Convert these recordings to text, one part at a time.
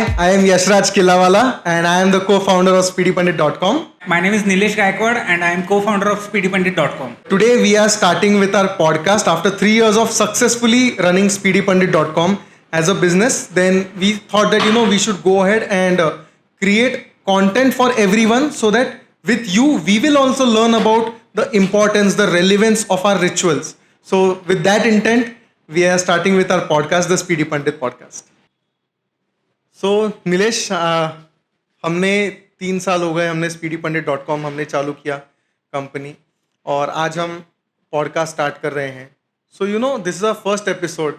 I am Yashraj Killawala and I am the co-founder of SpeedyPundit.com. My name is Nilesh Gaikwad and I am co-founder of SpeedyPundit.com. Today we are starting with our podcast after 3 years of successfully running SpeedyPundit.com as a business. Then we thought that we should go ahead and create content for everyone so that with you we will also learn about the importance, the relevance of our rituals. So with that intent, we are starting with our podcast, the Speedy Pandit podcast. सो नीलेश हमने 3 साल हो गए हमने speedypundit.com हमने चालू किया company और आज हम पॉडकास्ट स्टार्ट कर रहे हैं. So this is our first episode.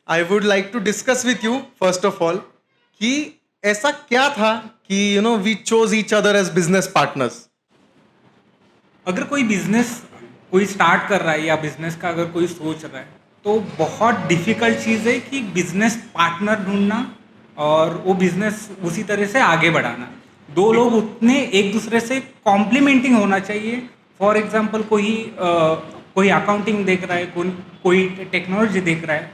I would like to discuss with you first of all कि ऐसा क्या था कि we chose each other as business partners. अगर कोई बिजनेस कोई स्टार्ट कर रहा है या बिजनेस का अगर कोई सोच रहा है तो बहुत डिफिकल्ट चीज़ है कि बिजनेस पार्टनर ढूंढना और वो बिजनेस उसी तरह से आगे बढ़ाना. 2 लोग उतने एक दूसरे से कॉम्प्लीमेंटिंग होना चाहिए. फॉर एग्जांपल कोई अकाउंटिंग देख रहा है, कोई टेक्नोलॉजी देख रहा है.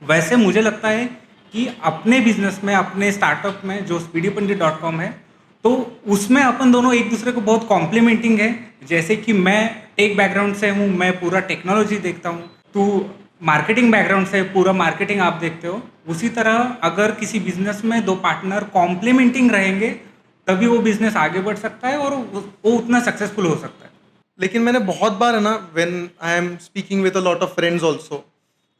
वैसे मुझे लगता है कि अपने बिजनेस में, अपने स्टार्टअप में जो speedypundit.com है, तो उसमें अपन दोनों एक दूसरे को बहुत कॉम्प्लीमेंटिंग है. जैसे कि मैं टेक बैकग्राउंड से हूँ, मैं पूरा टेक्नोलॉजी देखता हूँ, तो मार्केटिंग बैकग्राउंड से पूरा मार्केटिंग आप देखते हो. उसी तरह अगर किसी बिजनेस में 2 पार्टनर कॉम्प्लीमेंटिंग रहेंगे तभी वो बिजनेस आगे बढ़ सकता है और वो उतना सक्सेसफुल हो सकता है. लेकिन मैंने बहुत बार है ना, when I am speaking with a lot of friends also,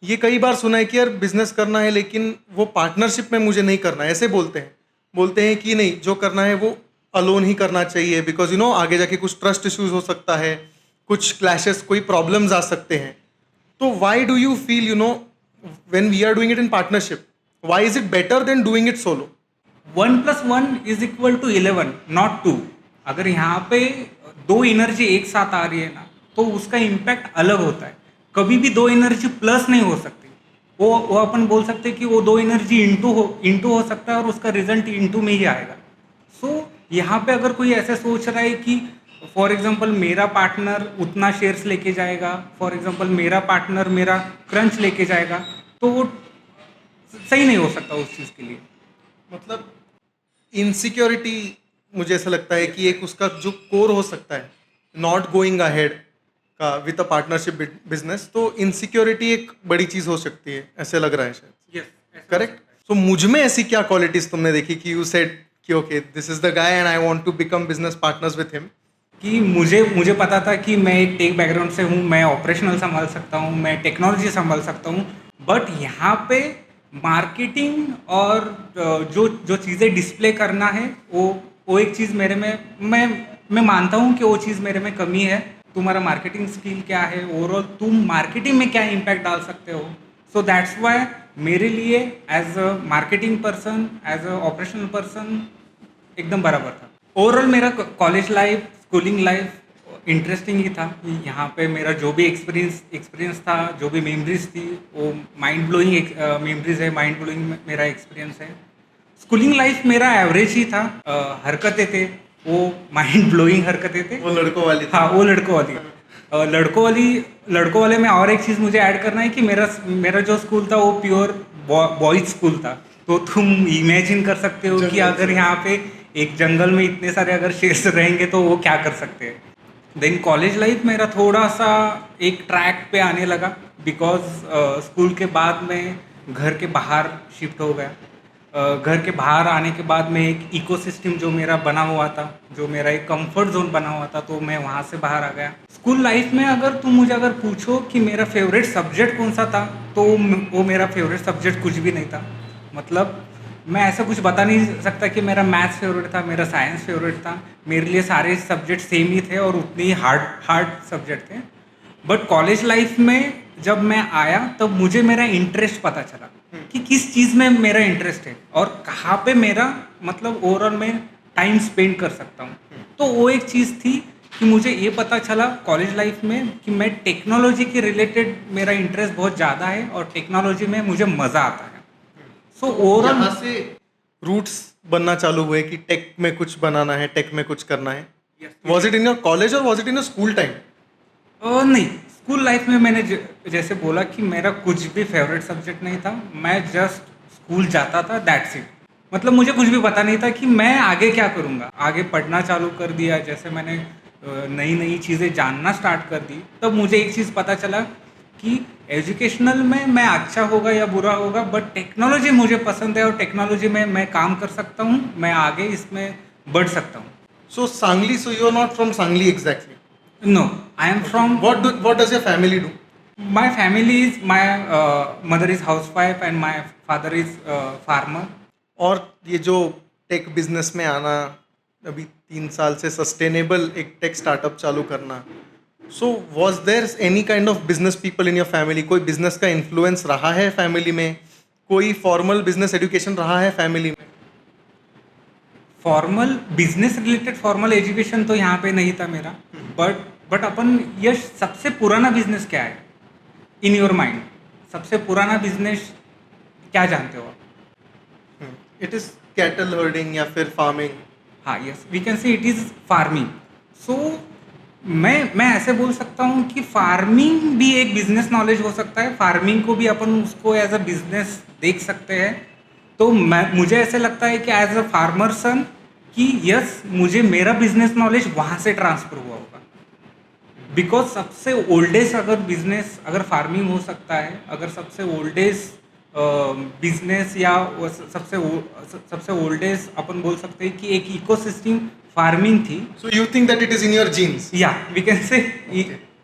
ये कई बार सुना है कि यार बिजनेस करना है लेकिन वो पार्टनरशिप में मुझे नहीं करना है. ऐसे बोलते हैं कि नहीं, जो करना है वो अलोन ही करना चाहिए बिकॉज आगे जाके कुछ ट्रस्ट इश्यूज हो सकता है, कुछ क्लैशेस, कोई प्रॉब्लम्स आ सकते हैं. तो why do you feel when we are doing it in partnership, why is it better than doing it solo? 1 + 1 = 11, not 2. अगर यहाँ पे 2 एनर्जी एक साथ आ रही है ना तो उसका इम्पैक्ट अलग होता है. कभी भी 2 एनर्जी प्लस नहीं हो सकती. वो अपन बोल सकते हैं कि वो 2 एनर्जी इंटू हो सकता है और उसका रिजल्ट इंटू में ही आएगा. सो यहाँ पे अगर कोई ऐसे सोच रहा है कि फॉर एग्जांपल मेरा पार्टनर उतना शेयर्स लेके जाएगा, फॉर एग्जांपल मेरा पार्टनर मेरा क्रंच लेके जाएगा, तो वो सही नहीं हो सकता उस चीज़ के लिए. मतलब इनसिक्योरिटी मुझे ऐसा लगता है कि एक उसका जो कोर हो सकता है नॉट गोइंग अहेड का विद अ पार्टनरशिप बिजनेस, तो इनसिक्योरिटी एक बड़ी चीज़ हो सकती है, ऐसे लग रहा है शायद. Yes, correct. सो मुझ में ऐसी क्या क्वालिटीज़ तुमने देखी कि यू सेड कि okay this is the guy and I want to become business partners with him? कि मुझे पता था कि मैं एक टेक बैकग्राउंड से हूँ, मैं ऑपरेशनल संभाल सकता हूँ, मैं टेक्नोलॉजी संभाल सकता हूँ, बट यहाँ पे मार्केटिंग और जो चीज़ें डिस्प्ले करना है वो एक चीज़ मेरे में, मैं मानता हूँ कि वो चीज़ मेरे में कमी है. तुम्हारा मार्केटिंग स्किल क्या है, ओवरऑल तुम मार्केटिंग में क्या इम्पैक्ट डाल सकते हो. सो दैट्स वाई मेरे लिए as a marketing person, as a operational person एकदम बराबर था. ओवरऑल मेरा college life, schooling life interesting ही था. यहाँ पे मेरा जो भी एक्सपीरियंस था, जो भी मेमोरीज थी, वो माइंड ब्लोइंग मेमोरीज है, माइंड ब्लोइंग मेरा एक्सपीरियंस है. स्कूलिंग लाइफ मेरा एवरेज ही था. हरकतें थे वो माइंड ब्लोइंग हरकतें थे. वो लड़कों वाली. हाँ, वो लड़कों वाले में और एक चीज़ मुझे ऐड करना है कि मेरा जो स्कूल था वो प्योर बॉयज स्कूल था. तो तुम इमेजिन कर सकते हो कि अगर यहाँ पे एक जंगल में इतने सारे अगर शेर्स रहेंगे तो वो क्या कर सकते हैं. देन कॉलेज लाइफ मेरा थोड़ा सा एक ट्रैक पे आने लगा बिकॉज स्कूल के बाद में घर के बाहर शिफ्ट हो गया. घर के बाहर आने के बाद में एक इकोसिस्टम जो मेरा बना हुआ था, जो मेरा एक कंफर्ट जोन बना हुआ था, तो मैं वहाँ से बाहर आ गया. स्कूल लाइफ में अगर तुम मुझे अगर पूछो कि मेरा फेवरेट सब्जेक्ट कौन सा था, तो वो मेरा फेवरेट सब्जेक्ट कुछ भी नहीं था. मतलब मैं ऐसा कुछ बता नहीं सकता कि मेरा मैथ्स फेवरेट था, मेरा साइंस फेवरेट था. मेरे लिए सारे सब्जेक्ट सेम ही थे और उतने ही हार्ड सब्जेक्ट थे. बट कॉलेज लाइफ में जब मैं आया तब मुझे मेरा इंटरेस्ट पता चला कि किस चीज़ में मेरा इंटरेस्ट है और कहाँ पे मेरा मतलब ओवरऑल मैं टाइम स्पेंड कर सकता हूँ. तो वो एक चीज़ थी कि मुझे ये पता चला कॉलेज लाइफ में कि मैं टेक्नोलॉजी के रिलेटेड मेरा इंटरेस्ट बहुत ज़्यादा है और टेक्नोलॉजी में मुझे मज़ा आता है. सो ओवरऑल यहाँ से रूट्स बनना चालू हुए कि टेक में कुछ बनाना है, टेक में कुछ करना है. Was it in your college or was it in your school time? नहीं, स्कूल लाइफ में मैंने जैसे बोला कि मेरा कुछ भी फेवरेट सब्जेक्ट नहीं था. मैं जस्ट स्कूल जाता था, दैट्स इट. मतलब मुझे कुछ भी पता नहीं था कि मैं आगे क्या करूँगा। आगे पढ़ना चालू कर दिया, जैसे मैंने नई नई चीज़ें जानना स्टार्ट कर दी, तब मुझे एक चीज़ पता चला कि एजुकेशनल में मैं अच्छा होगा या बुरा होगा, बट टेक्नोलॉजी मुझे पसंद है और टेक्नोलॉजी में मैं काम कर सकता हूँ, मैं आगे इसमें बढ़ सकता हूँ। So Sangli, so you are not from Sangli exactly. No, I am from, What does your family do? My family is, my mother is housewife and my father is farmer. और ये जो tech business में आना, अभी 3 साल से sustainable एक take startup चालू करना, so was there any kind of business people in your family? कोई बिजनेस का इन्फ्लुएंस रहा है फैमिली में? कोई फॉर्मल बिजनेस एजुकेशन रहा है फैमिली में? Formal business related formal education तो यहाँ पे नहीं था मेरा, बट अपन ये सबसे पुराना बिजनेस क्या है इन योर माइंड? सबसे पुराना बिजनेस क्या जानते हो आप? इट इज कैटल हर्डिंग या फिर फार्मिंग? हाँ, yes, we can say it is farming. So मैं ऐसे बोल सकता हूँ कि फार्मिंग भी एक बिजनेस नॉलेज हो सकता है, फार्मिंग को भी अपन उसको एज अ बिजनेस देख सकते हैं। तो मुझे ऐसे लगता है कि एज अ फार्मर सन कि यस, मुझे मेरा बिजनेस नॉलेज वहाँ से ट्रांसफर हुआ होगा। बिकॉज सबसे ओल्डेस्ट अगर बिजनेस, अगर फार्मिंग हो सकता है, अगर सबसे ओल्डेस्ट बिजनेस या सबसे ओल्डेस्ट अपन बोल सकते हैं कि एक इकोसिस्टम फार्मिंग थी। So you think that it is in your genes? या we can say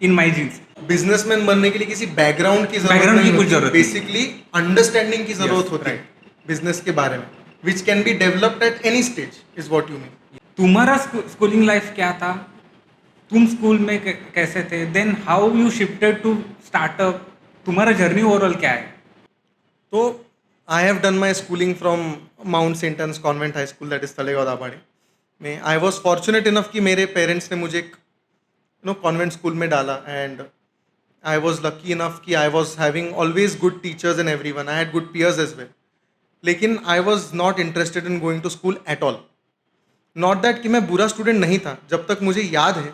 in my jeans. Businessman बनने के लिए किसी बैकग्राउंड की Background की कुछ जरूरत नहीं। बेसिकली अंडरस्टैंडिंग की जरूरत Yes, होती है right. बिजनेस के बारे में, which can be developed at any stage, is what you mean. तुम्हारा स्कूलिंग लाइफ क्या था? तुम स्कूल में कैसे थे? Then how you shifted to startup? तुम्हारा जर्नी ओवरऑल क्या है? तो I have done my schooling from Mount Saint Ann's Convent High School, that is Talegaon Dabhade में। आई वॉज फॉर्चुनेट इनफ कि मेरे पेरेंट्स ने मुझे एक कॉन्वेंट स्कूल में डाला, and I was lucky enough कि I was having always good teachers and everyone, I had good peers as well. लेकिन I was not interested in going to school at all. Not that कि मैं बुरा student नहीं था, जब तक मुझे याद है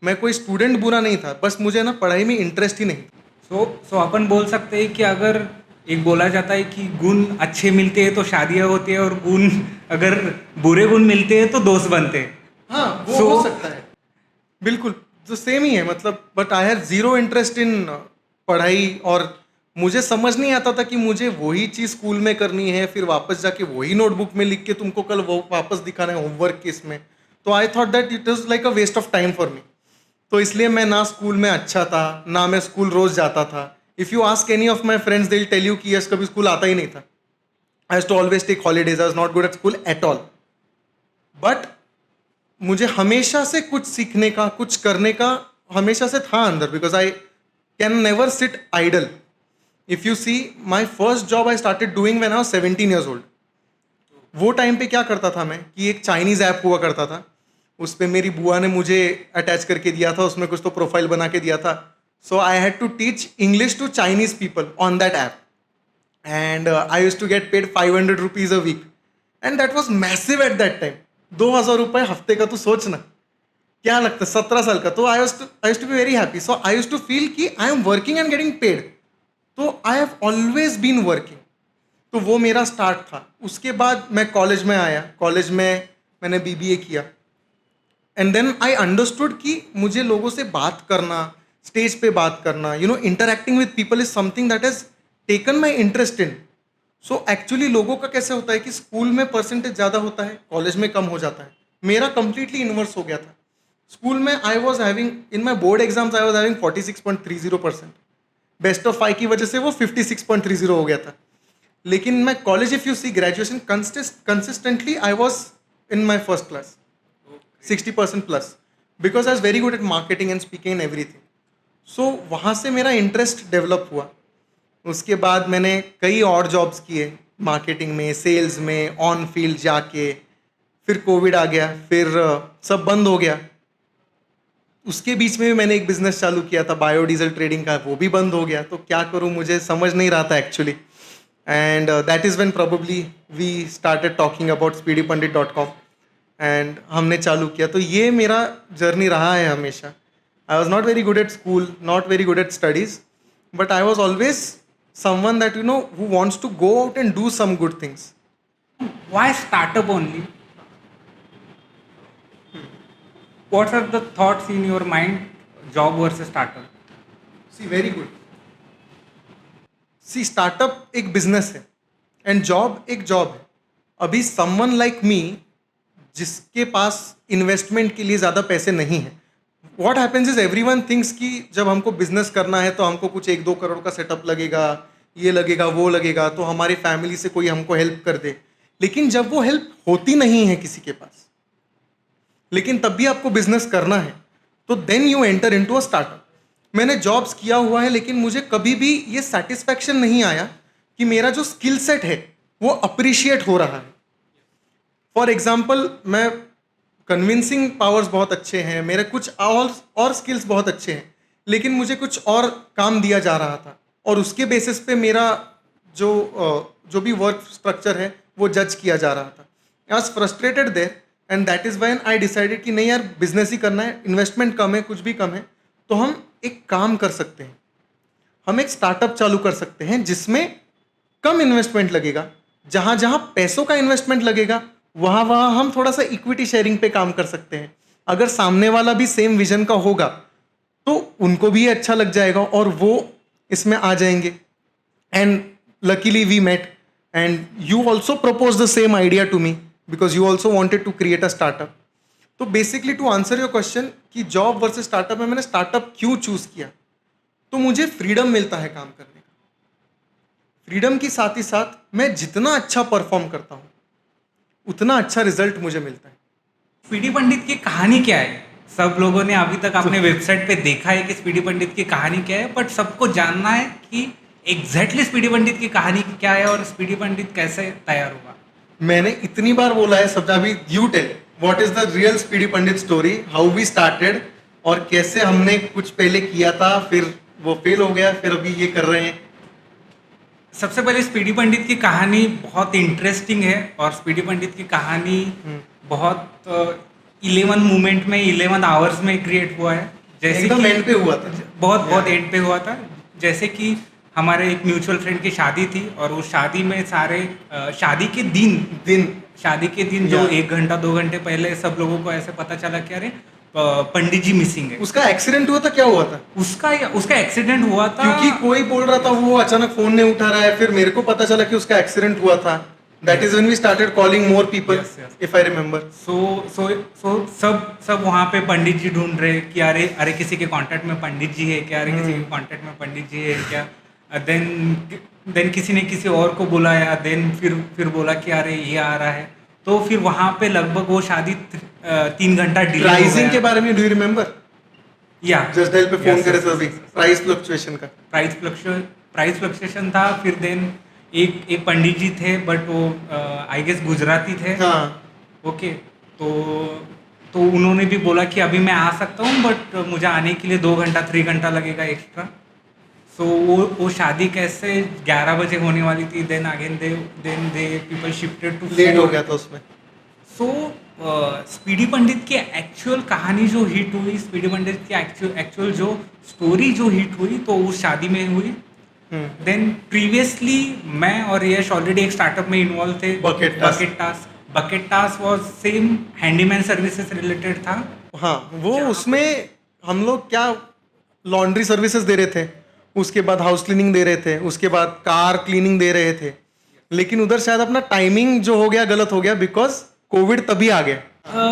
मैं कोई स्टूडेंट बुरा नहीं था, बस मुझे ना पढ़ाई में इंटरेस्ट ही नहीं था। सो अपन बोल सकते हैं कि अगर एक बोला जाता है कि गुण अच्छे मिलते हैं तो शादियाँ होती है, और गुण अगर बुरे गुण मिलते हैं तो दोस्त बनते हैं। हाँ, वो हो सकता है, बिल्कुल तो सेम ही है मतलब। But I have zero interest in पढ़ाई, और मुझे समझ नहीं आता था कि मुझे वही चीज़ स्कूल में करनी है, फिर वापस जाके वही नोटबुक में लिख के तुमको कल वो वापस दिखाना है होमवर्क के इसमें। तो I thought that it is like a waste of time for me. तो इसलिए मैं ना स्कूल में अच्छा था, ना मैं स्कूल रोज़ जाता था। If you ask any of my friends they will tell you yes यस, कभी स्कूल आता ही नहीं था। I has to always take holidays, I was not good at school at all. But मुझे हमेशा से कुछ सीखने का, कुछ करने का हमेशा से था अंदर, because I can never sit idle. If you see my first job I started doing when I was 17 years old। वो टाइम पे क्या करता था मैं कि एक चाइनीज़ ऐप हुआ करता था, उस पर मेरी बुआ ने मुझे अटैच करके दिया था, उसमें कुछ तो प्रोफाइल बना के दिया था। So I had to teach English to Chinese people on that app, and I use to get paid 500 rupees a week, and that was massive at that time. 2000 रुपये हफ्ते का, तू सोच ना क्या लगता है, 17 साल का। तो I use to be very happy. So I use to feel कि I am working and getting paid. तो I have always been working. तो वो मेरा स्टार्ट था। उसके बाद मैं कॉलेज में आया, कॉलेज में मैंने BBA किया, एंड देन आई अंडरस्टूड कि मुझे लोगों से बात करना, स्टेज पे बात करना, interacting with people is something that has taken my interest in. So actually लोगों का कैसे होता है कि स्कूल में परसेंटेज ज़्यादा होता है, कॉलेज में कम हो जाता है। मेरा कंप्लीटली इन्वर्स हो गया था। स्कूल में I was having, in my board exams I was having 46.30%। Best of 5 की वजह से वो 56.30 हो गया था। लेकिन मैं college, if you see graduation, consistently I was in my first class 60% plus, because I was very good at marketing and speaking and everything. So वहाँ से मेरा इंटरेस्ट डेवलप हुआ। उसके बाद मैंने कई और जॉब्स किए, मार्केटिंग में, सेल्स में, ऑन फील्ड जाके। फिर कोविड आ गया, फिर सब बंद हो गया। उसके बीच में भी मैंने एक बिजनेस चालू किया था बायोडीजल ट्रेडिंग का, वो भी बंद हो गया। तो क्या करूँ, मुझे समझ नहीं रहा था actually. And that is when probably we started talking about speedypundit.com, and हमने चालू किया। तो ये मेरा जर्नी रहा है हमेशा। आई was not very good at school, not very good eight studies, but I was always someone that who wants to go out and do some good things. why startup only? What are the thoughts in your mind, job versus startup? C very good. C startup एक business है and job एक job है. अभी someone like me जिसके पास investment के लिए ज़्यादा पैसे नहीं हैं, what happens is everyone thinks कि जब हमको बिजनेस करना है तो हमको कुछ 1-2 करोड़ का सेटअप लगेगा, ये लगेगा वो लगेगा, तो हमारी फैमिली से कोई हमको हेल्प कर दे. लेकिन जब वो हेल्प होती नहीं है किसी के पास, लेकिन तब भी आपको बिजनेस करना है, तो then you enter into a startup. मैंने जॉब्स किया हुआ है लेकिन मुझे कभी भी ये सेटिस्फैक्शन नहीं आया कि मेरा जो स्किल सेट है वो अप्रिशिएट हो रहा है. फॉर एग्जाम्पल, मैं कन्विंसिंग पावर्स बहुत अच्छे हैं, मेरे कुछ और स्किल्स बहुत अच्छे हैं, लेकिन मुझे कुछ और काम दिया जा रहा था और उसके बेसिस पे मेरा जो भी वर्क स्ट्रक्चर है वो जज किया जा रहा था. I was frustrated there and that is when I decided कि नहीं यार, बिजनेस ही करना है, इन्वेस्टमेंट कम है, कुछ भी कम है, तो हम एक काम कर सकते हैं. हम एक स्टार्टअप चालू कर सकते हैं जिसमें कम इन्वेस्टमेंट लगेगा. जहाँ जहाँ पैसों का इन्वेस्टमेंट लगेगा वहाँ वहाँ हम थोड़ा सा इक्विटी शेयरिंग पे काम कर सकते हैं. अगर सामने वाला भी सेम विजन का होगा तो उनको भी ये अच्छा लग जाएगा और वो इसमें आ जाएंगे. And luckily we met and you also propose the same idea to me because you also wanted to create a startup. तो basically to answer your question कि जॉब वर्सेस स्टार्टअप में मैंने स्टार्टअप क्यों चूज किया, तो मुझे freedom मिलता है काम करने का. फ्रीडम के साथ ही साथ मैं जितना अच्छा परफॉर्म करता हूँ उतना अच्छा रिजल्ट मुझे मिलता है. स्पीडी पंडित की कहानी क्या है? सब लोगों ने अभी तक अपने वेबसाइट पे देखा है कि स्पीडी पंडित की कहानी क्या है, बट सबको जानना है कि एग्जैक्टली स्पीडी पंडित की कहानी क्या है और स्पीडी पंडित कैसे तैयार हुआ. मैंने इतनी बार बोला है सब, अभी you tell what is the real Speedy Pundit story, how we started और कैसे हमने कुछ पहले किया था, फिर वो फेल हो गया, फिर अभी ये कर रहे हैं. सबसे पहले स्पीडी पंडित की कहानी बहुत इंटरेस्टिंग है और स्पीडी पंडित की कहानी बहुत 11 मोमेंट में 11 आवर्स में क्रिएट हुआ है. जैसे एकदम कि एंड पे हुआ था. बहुत एंड पे हुआ था. जैसे कि हमारे एक म्यूचुअल फ्रेंड की शादी थी और उस शादी में सारे शादी के दिन जो 1 घंटा 2 घंटे पहले सब लोगों को ऐसे पता चला कि अरे पंडित जी मिसिंग है. उसका एक्सीडेंट हुआ था, क्या हुआ था? उसका एक्सीडेंट हुआ था क्योंकि कोई बोल रहा था वो अचानक फोन नहीं उठा रहा है, फिर मेरे को पता चला कि उसका एक्सीडेंट हुआ था. That is when we started calling more people, if I remember. So सब वहाँ पे पंडित जी ढूंढ रहे कि अरे किसी के कांटेक्ट में पंडित जी है क्या, अरे किसी के कांटेक्ट में पंडित जी है क्या. देन किसी ने किसी और को बुलाया, देन फिर बोला कि अरे ये आ रहा है. तो फिर वहाँ पे लगभग वो शादी 3 घंटा डिले हो प्राइसिंग गया. के बारे में डू यू रिमेम्बर? या जस्ट डायल पे फोन करे थे अभी, प्राइस फ्लक्चुएशन का. प्राइस फ्लक्चुएशन था. फिर देन एक पंडित जी थे बट वो आई गेस गुजराती थे. हाँ. ओके. तो उन्होंने भी बोला कि अभी मैं आ सकता हूँ बट मुझे आने के लिए 2 घंटा 3 घंटा लगेगा एक्स्ट्रा. सो वो शादी कैसे 11 बजे होने वाली थी. Then again the people shifted to late हो गया था उसमें. सो स्पीडी पंडित की एक्चुअल कहानी जो हिट हुई, स्पीडी पंडित की एक्चुअल जो स्टोरी जो हिट हुई तो उस शादी में हुई. देन प्रीवियसली मैं और यश ऑलरेडी एक स्टार्टअप में इन्वॉल्व थे, bucket task was same handyman services related था. हाँ, वो उसमें हम लोग क्या लॉन्ड्री सर्विसेज दे रहे थे, उसके बाद हाउस क्लीनिंग दे रहे थे, उसके बाद कार क्लीनिंग दे रहे थे. लेकिन उधर शायद अपना टाइमिंग जो हो गया गलत हो गया बिकॉज कोविड तभी आ गया.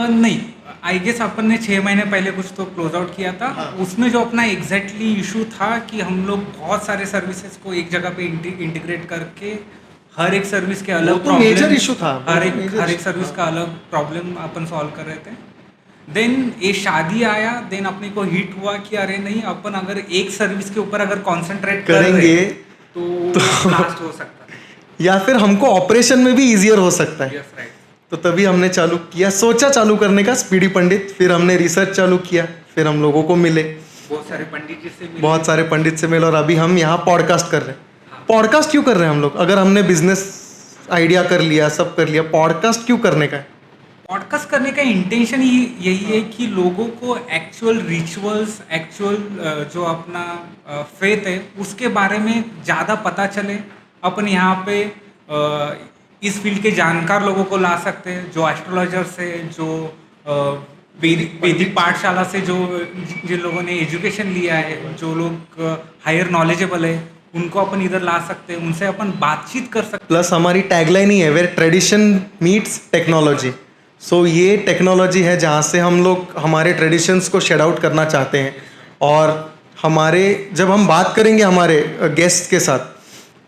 नहीं, आई गेस अपन ने 6 महीने पहले कुछ तो क्लोज आउट किया था. हाँ. उसमें जो अपना एग्जैक्टली इशू था कि हम लोग बहुत सारे सर्विसेज को एक जगह पे इंटीग्रेट करके हर एक सर्विस के अलग तो मेजर इशू था. हर एक सर्विस का अलग प्रॉब्लम अपन सॉल्व कर रहे थे. देन ये शादी आया, देन अपने को हिट हुआ कि अरे नहीं, अपन अगर एक सर्विस के ऊपर अगर कॉन्सेंट्रेट करेंगे तो ब्लास्ट हो सकता है या फिर हमको ऑपरेशन में भी इजियर हो सकता है. Yes, right. तो तभी हमने सोचा चालू करने का स्पीडी पंडित. फिर हमने रिसर्च चालू किया, फिर हम लोगों को मिले, बहुत सारे पंडित से मिले और अभी हम यहाँ पॉडकास्ट कर रहे हैं. पॉडकास्ट क्यों कर रहे हैं हम लोग? अगर हमने बिजनेस आइडिया कर लिया, सब कर लिया, पॉडकास्ट क्यों करने का है? पॉडकास्ट करने का इंटेंशन ही यही है कि लोगों को एक्चुअल रिचुअल्स, एक्चुअल जो अपना फेथ है उसके बारे में ज़्यादा पता चले. अपन यहाँ पे इस फील्ड के जानकार लोगों को ला सकते हैं, जो एस्ट्रोलॉजर से, जो वैदिक पाठशाला से, जो जिन लोगों ने एजुकेशन लिया है, जो लोग हायर नॉलेजेबल है, उनको अपन इधर ला सकते हैं, उनसे अपन बातचीत कर सकते प्लस हमारी टैगलाइन ही है वेयर ट्रेडिशन मीट्स टेक्नोलॉजी। सो ये टेक्नोलॉजी है जहाँ से हम लोग हमारे ट्रेडिशंस को शेड आउट करना चाहते हैं। और हमारे जब हम बात करेंगे हमारे गेस्ट के साथ,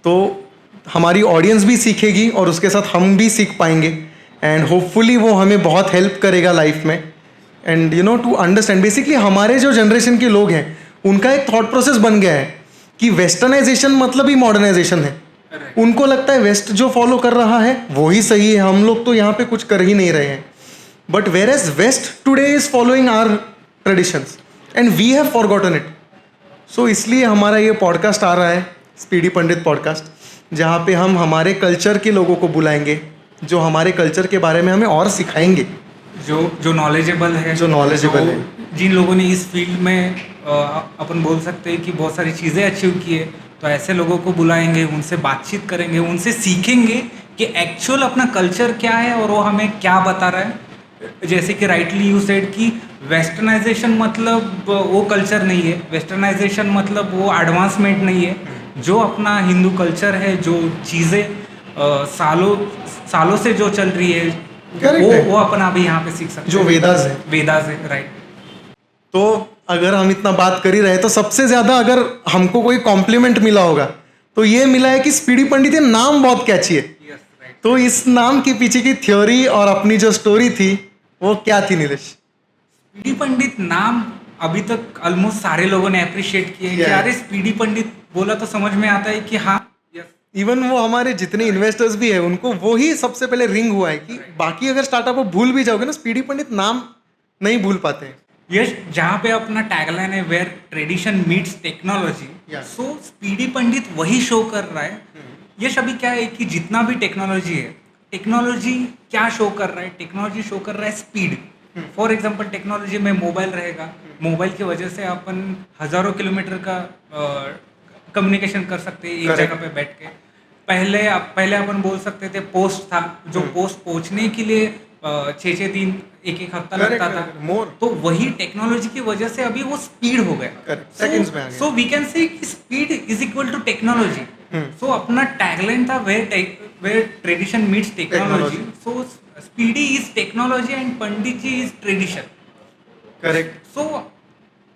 तो हमारी ऑडियंस भी सीखेगी और उसके साथ हम भी सीख पाएंगे, एंड होपफुली वो हमें बहुत हेल्प करेगा लाइफ में। And you know to understand basically हमारे जो जनरेशन के लोग हैं उनका एक थॉट प्रोसेस बन गया है कि वेस्टर्नाइजेशन मतलब ही मॉडर्नाइजेशन है। उनको लगता है वेस्ट जो फॉलो कर रहा है वो ही सही है, हम लोग तो यहाँ पे कुछ कर ही नहीं रहे हैं। But whereas west today is following our traditions and we have forgotten it. So इसलिए हमारा ये पॉडकास्ट आ रहा है, स्पीडी पंडित पॉडकास्ट, जहाँ पे हम हमारे कल्चर के लोगों को बुलाएंगे जो हमारे कल्चर के बारे में हमें और सिखाएंगे, जो नॉलेजेबल है, जो knowledgeable है। जिन लोगों ने इस फील्ड में अपन बोल सकते हैं कि बहुत सारी चीज़ें अचीव की है, तो ऐसे लोगों को बुलाएंगे, उनसे बातचीत करेंगे, उनसे सीखेंगे कि एक्चुअल अपना कल्चर क्या है और वो हमें क्या बता रहा है। जैसे कि राइटली यू सेड कि वेस्टर्नाइजेशन मतलब वो कल्चर नहीं है, वेस्टर्नाइजेशन मतलब वो एडवांसमेंट नहीं है। जो अपना हिंदू कल्चर है, जो चीज़ें सालों से जो चल रही है, वो अपन अभी यहाँ पे सीख सकते हैं, जो वेदास है, राइट। तो अगर हम इतना बात कर ही रहे तो सबसे ज़्यादा अगर हमको कोई कॉम्प्लीमेंट मिला होगा तो ये मिला है कि स्पीडी पंडित ये नाम बहुत कैची है। तो इस नाम के पीछे की थ्योरी और अपनी जो स्टोरी थी वो क्या थी नीलेश? स्पीडी पंडित नाम अभी तक ऑलमोस्ट सारे लोगों ने अप्रिशिएट किया है कि अरे स्पीडी पंडित बोला तो समझ में आता है कि हाँ। इवन वो हमारे जितने इन्वेस्टर्स भी है उनको वो ही सबसे पहले रिंग हुआ है कि बाकी अगर स्टार्टअप भूल भी जाओगे ना, स्पीडी पंडित नाम नहीं भूल पाते हैं। यस, जहाँ पे अपना टैगलाइन है where tradition meets technology, so Speedy Pandit वही शो कर रहा है। यश, अभी क्या है कि जितना भी टेक्नोलॉजी है, टेक्नोलॉजी क्या शो कर रहा है? टेक्नोलॉजी शो कर रहा है स्पीड। फॉर एग्जांपल टेक्नोलॉजी में मोबाइल रहेगा, मोबाइल की वजह से अपन हज़ारों किलोमीटर का कम्युनिकेशन कर सकते हैं एक जगह पे बैठ के। पहले अपन बोल सकते थे पोस्ट था, जो पोस्ट पहुंचने के लिए 6 दिन, एक हफ्ता लगता था। तो वही टेक्नोलॉजी की वजह से अभी वो स्पीड हो गया। So we can say speed is equal to technology. So अपना टैगलाइन था where tradition meets technology. So Speedy is technology and Pandit ji is tradition. Correct. So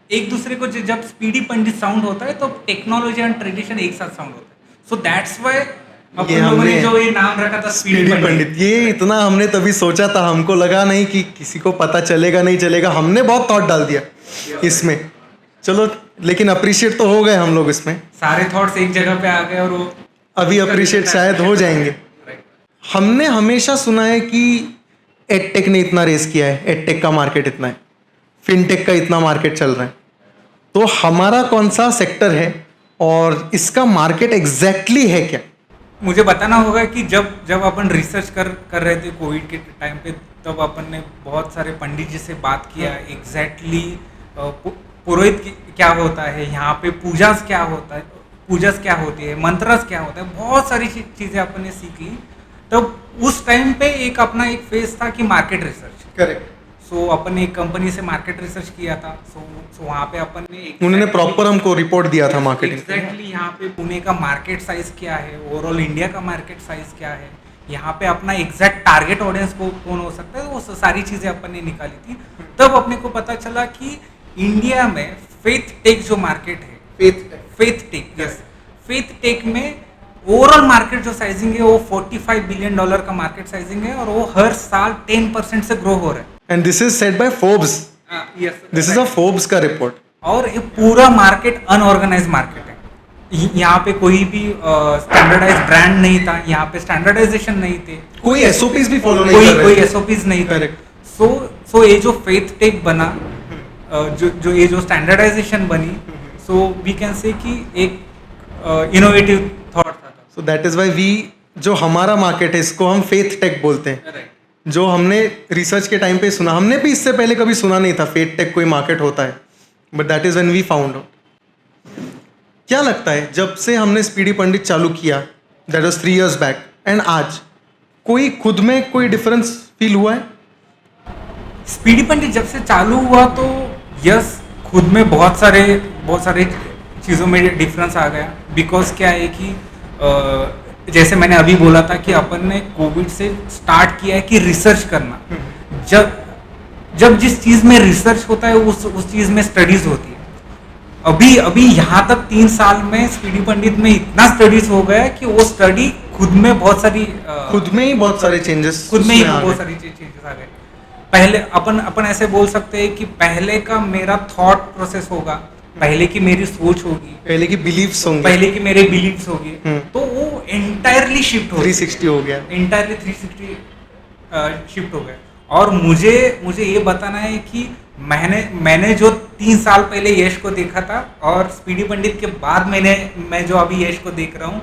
एक दूसरे को जब स्पीडी पंडित साउंड होता है तो टेक्नोलॉजी एंड ट्रेडिशन एक साथ साउंड होता है। सो दैट्स व्हाई अपन लोगों ने जो ये नाम रखा था स्पीडी पंडित। ये इतना हमने तभी सोचा था, हमको लगा नहीं कि किसी को पता चलेगा नहीं चलेगा, हमने बहुत थॉट डाल दिया इसमें। चलो, लेकिन अप्रिशिएट तो हो गए हम लोग इसमें, सारे थॉट्स एक जगह पे आ गए और वो अभी अप्रिशिएट शायद हो जाएंगे। हमने हमेशा सुना है कि एडटेक ने इतना रेस किया है, एडटेक का मार्केट इतना है, फिनटेक का इतना मार्केट चल रहा है। तो हमारा कौन सा सेक्टर है और इसका मार्केट एग्जैक्टली है क्या? मुझे बताना होगा कि जब अपन रिसर्च कर रहे थे कोविड के टाइम पे, तब अपन ने बहुत सारे पंडित जी से बात किया एग्जैक्टली पुरोहित क्या होता है, यहाँ पे पूजास क्या होती है, मंत्रस क्या होता है, बहुत सारी चीज़ें अपन ने सीख ली। तब उस टाइम पे एक अपना एक फेज था कि मार्केट रिसर्च। करेक्ट। सो अपन ने एक कंपनी से मार्केट रिसर्च किया था। सो वहाँ पे अपन ने उन्होंने प्रॉपर हमको रिपोर्ट दिया था मार्केटिंग। एग्जैक्टली यहाँ पे पुणे का मार्केट साइज क्या है, ओवरऑल इंडिया का मार्केट साइज क्या है, यहाँ पे अपना एग्जैक्ट टारगेट ऑडियंस कौन हो सकता है, वो सारी चीज़ें अपन ने निकाली थी। तब अपने को पता चला कि इंडिया में फेथ टेक जो मार्केट है, फेथ टेक में ओवरऑल मार्केट जो साइजिंग है वो $45 बिलियन का मार्केट साइजिंग है, और वो हर साल 10% से ग्रो हो रहा है। And this is said bye Forbes. This is a Forbes का रिपोर्ट। और ये पूरा मार्केट अनऑर्गेनाइज मार्केट है। यहाँ पे कोई भी स्टैंडर्डाइज ब्रांड नहीं था, यहाँ पे स्टैंडर्डाइजेशन नहीं थे, कोई एसओपीज भी फॉलो नहीं कर रहे थे। कोई एसओपीज नहीं थे। सो ये जो फेथ टेक बना, जो ये जो स्टैंडर्डाइजेशन बनी, सो वी कैन से कि एक इनोवेटिव थॉट था। So that is why we, जो हमारा मार्केट है इसको हम फेथ टेक बोलते हैं। जो हमने रिसर्च के टाइम पे सुना, हमने भी इससे पहले कभी सुना नहीं था फेथ टेक कोई मार्केट होता है, but that is when we found out. क्या लगता है जब से हमने स्पीडी पंडित चालू किया, that was 3 years back, and आज कोई खुद में कोई डिफरेंस फील हुआ है? स्पीडी पंडित जब से चालू हुआ तो यस, खुद में बहुत सारे चीज़ों में डिफरेंस आ गया। बिकॉज क्या है कि जैसे मैंने अभी बोला था कि अपन ने कोविड से स्टार्ट किया है कि रिसर्च करना। जब जिस चीज़ में रिसर्च होता है उस चीज़ में स्टडीज होती है। अभी यहाँ तक 3 साल में स्पीडी पंडित में इतना स्टडीज हो गया है कि वो स्टडी खुद में बहुत सारी खुद में ही बहुत सारे चेंजेस खुद में ही बहुत सारी चेंजेस आ गए। पहले अपन ऐसे बोल सकते हैं कि पहले का मेरा थॉट प्रोसेस होगा, पहले की मेरी सोच होगी, पहले की बिलीव्स होंगे, पहले की मेरे बिलीव्स होगी, तो वो एंटायरली शिफ्ट हो 360 हो गया, एंटायरली 360 शिफ्ट हो गया। और मुझे ये बताना है कि मैंने जो 3 साल पहले यश को देखा था और स्पीडी पंडित के बाद मैं जो अभी यश को देख रहा हूँ,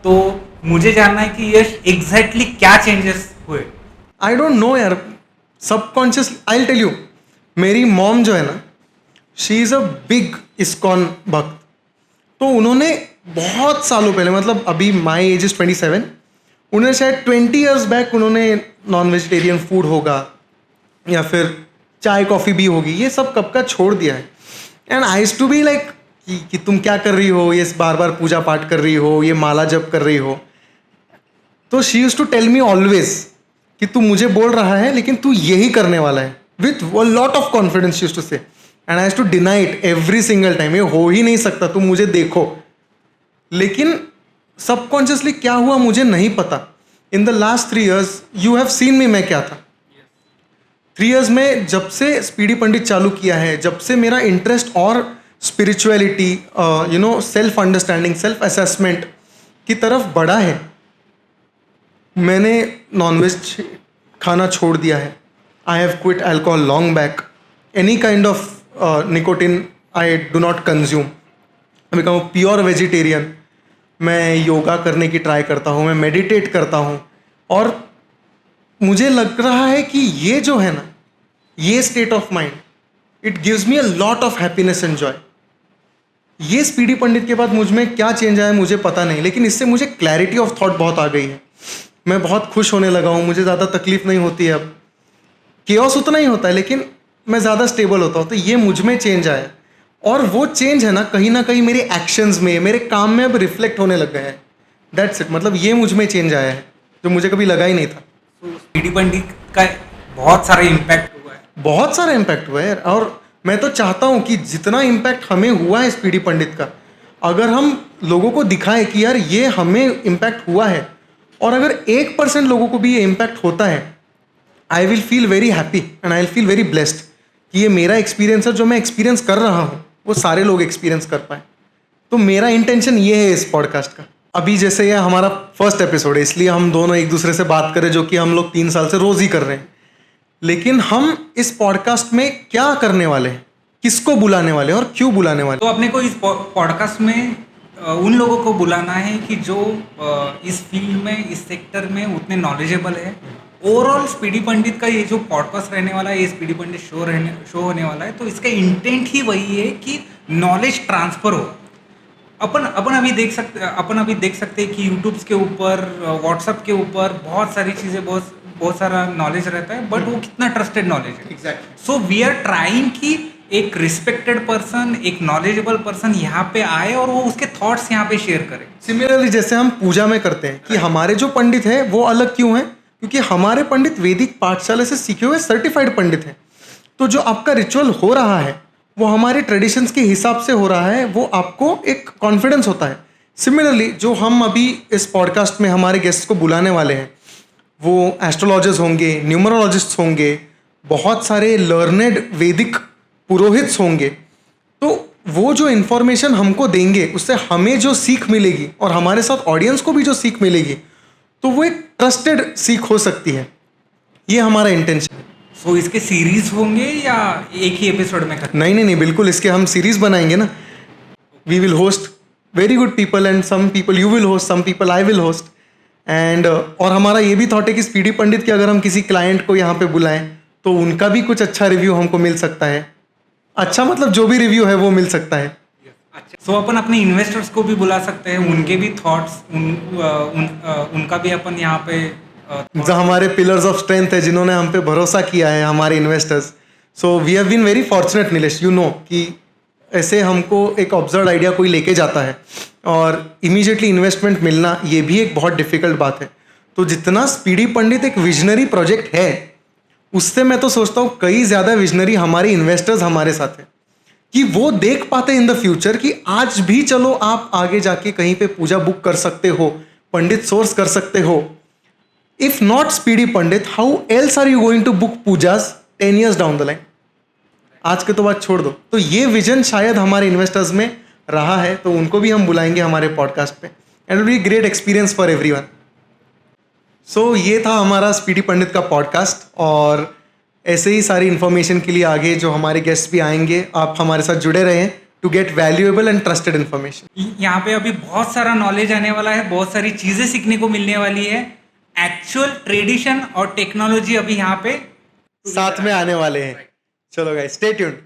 तो मुझे जानना है कि यश एग्जैक्टली क्या चेंजेस हुए। आई डोंट नो यार, subconsciously I will tell you. मेरी मॉम जो है ना, she is a big ISKCON bhakt. तो उन्होंने बहुत सालों पहले, मतलब अभी माई एज इज 27, उन्होंने शायद 20 ईयर्स बैक उन्होंने नॉन वेजिटेरियन फूड होगा या फिर चाय कॉफ़ी भी होगी, ये सब कब का छोड़ दिया है। And I used to be like कि तुम क्या कर रही हो, ये बार बार पूजा पाठ कर रही हो, ये माला जप कर रही हो। तो she used to tell me always कि तू मुझे बोल रहा है लेकिन तू यही करने वाला है, with a lot of confidence she used to say. And I has to deny it every single time, ये हो ही नहीं सकता, तुम मुझे देखो। लेकिन सबकॉन्शियसली क्या हुआ मुझे नहीं पता। In the last 3 years you have seen मी, मैं क्या था 3 ईयर्स में। जब से स्पीडी पंडित चालू किया है, जब से मेरा इंटरेस्ट और spirituality, self understanding, self assessment की तरफ बढ़ा है। मैंने नॉनवेज खाना छोड़ दिया है। I have quit alcohol long back. Any kind of nicotine I do not consume. I become a pure vegetarian. मैं योगा करने की ट्राई करता हूँ, मैं मेडिटेट करता हूँ, और मुझे लग रहा है कि ये जो है ना, ये state of mind, it gives me a lot of happiness and Joy. ये स्पीडी पंडित के बाद मुझ में क्या चेंज आया मुझे पता नहीं, लेकिन इससे मुझे क्लैरिटी ऑफ थॉट बहुत आ गई है। मैं बहुत खुश होने लगा हूँ, मुझे ज़्यादा तकलीफ नहीं होती है। अब केओस उतना ही होता है लेकिन मैं ज़्यादा स्टेबल होता हूँ। तो ये मुझ में चेंज आया, और वो चेंज है ना कहीं मेरे एक्शंस में, मेरे काम में अब रिफ्लेक्ट होने लग गया है। That's it. मतलब ये मुझ में चेंज आया है जो मुझे कभी लगा ही नहीं था। स्पीडी पंडित का बहुत सारा इम्पैक्ट हुआ है, बहुत सारा इम्पैक्ट हुआ है यार। और मैं तो चाहता हूँ कि जितना इम्पैक्ट हमें हुआ है स्पीडी पंडित का, अगर हम लोगों को दिखाएं कि यार ये हमें इम्पैक्ट हुआ है, और अगर 1% लोगों को भी ये इम्पैक्ट होता है, I will feel very happy and I will feel very blessed कि ये मेरा एक्सपीरियंस है, जो मैं एक्सपीरियंस कर रहा हूँ वो सारे लोग एक्सपीरियंस कर पाए। तो मेरा इंटेंशन ये है इस पॉडकास्ट का। अभी जैसे ये हमारा फर्स्ट एपिसोड है, इसलिए हम दोनों एक दूसरे से बात करें, जो कि हम लोग 3 साल से रोज़ ही कर रहे हैं। लेकिन हम इस पॉडकास्ट में क्या करने वाले हैं, किसको बुलाने वाले हैं और क्यों बुलाने वाले तो अपने को इस पॉडकास्ट में उन लोगों को बुलाना है कि जो इस फील्ड में, इस सेक्टर में उतने नॉलेजेबल है। ओवरऑल स्पीडी पंडित का ये जो पॉडकास्ट रहने वाला है, ये स्पीडी पंडित शो होने वाला है, तो इसका इंटेंट ही वही है कि नॉलेज ट्रांसफर हो। अपन अभी देख सकते हैं कि यूट्यूब के ऊपर, व्हाट्सएप के ऊपर बहुत सारी चीज़ें, बहुत सारा नॉलेज रहता है, बट वो कितना ट्रस्टेड नॉलेज है। Exactly. So we are trying कि एक रिस्पेक्टेड पर्सन, एक नॉलेजेबल पर्सन यहाँ पे आए और वो उसके थॉट्स यहाँ पे शेयर करे। सिमिलरली जैसे हम पूजा में करते हैं कि हमारे जो पंडित हैं वो अलग क्यों हैं, क्योंकि हमारे पंडित वैदिक पाठशाला से सीखे हुए सर्टिफाइड पंडित हैं। तो जो आपका रिचुअल हो रहा है वो हमारे ट्रेडिशंस के हिसाब से हो रहा है, वो आपको एक कॉन्फिडेंस होता है। सिमिलरली जो हम अभी इस पॉडकास्ट में हमारे गेस्ट को बुलाने वाले हैं, वो एस्ट्रोलॉजर्स होंगे, न्यूमरोलॉजिस्ट होंगे, बहुत सारे लर्नेड वैदिक पुरोहित होंगे। तो वो जो इन्फॉर्मेशन हमको देंगे, उससे हमें जो सीख मिलेगी और हमारे साथ ऑडियंस को भी जो सीख मिलेगी, तो वो एक ट्रस्टेड सीख हो सकती है। ये हमारा इंटेंशन है। सो इसके सीरीज होंगे या एक ही एपिसोड में खत्म? नहीं, बिल्कुल इसके हम सीरीज बनाएंगे ना। We will host very good people and some people you will host, some people I will host. And और हमारा ये भी थॉट है कि स्पीडी पंडित के अगर हम किसी क्लाइंट को यहाँ पे बुलाएं तो उनका भी कुछ अच्छा रिव्यू हमको मिल सकता है। अच्छा मतलब जो भी रिव्यू है वो मिल सकता है। अच्छा, सो अपन अपने इन्वेस्टर्स को भी बुला सकते हैं, उनके भी थॉट्स, उनका भी अपन यहाँ पे जो हमारे पिलर्स ऑफ स्ट्रेंथ है, जिन्होंने हम पे भरोसा किया है, हमारे investors. So we have been very fortunate Nilesh, you know, कि ऐसे हमको एक ऑब्जर्व आइडिया कोई लेके जाता है और इमीडिएटली इन्वेस्टमेंट मिलना, ये भी एक बहुत डिफिकल्ट बात है. तो जितना स्पीडी पंडित एक विजनरी प्रोजेक्ट है, उससे मैं तो सोचता हूँ कई ज़्यादा विजनरी हमारे इन्वेस्टर्स हमारे साथ हैं, कि वो देख पाते इन द फ्यूचर कि आज भी चलो आप आगे जाके कहीं पे पूजा बुक कर सकते हो, पंडित सोर्स कर सकते हो. If not Speedy Pundit, how else are you going to book pujas 10 years down the line? आज के तो बात छोड़ दो. तो ये विजन शायद हमारे इन्वेस्टर्स में रहा है, तो उनको भी हम बुलाएंगे हमारे पॉडकास्ट पे. And will be great experience for everyone. So ये था हमारा स्पीडी पंडित का पॉडकास्ट, और ऐसे ही सारी इन्फॉर्मेशन के लिए आगे जो हमारे गेस्ट भी आएंगे, आप हमारे साथ जुड़े रहें to get valuable and trusted information. यहाँ पे अभी बहुत सारा नॉलेज आने वाला है, बहुत सारी चीज़ें सीखने को मिलने वाली है. एक्चुअल ट्रेडिशन और टेक्नोलॉजी अभी यहाँ पे साथ में आने वाले हैं. चलो गाइस, स्टे ट्यून्ड.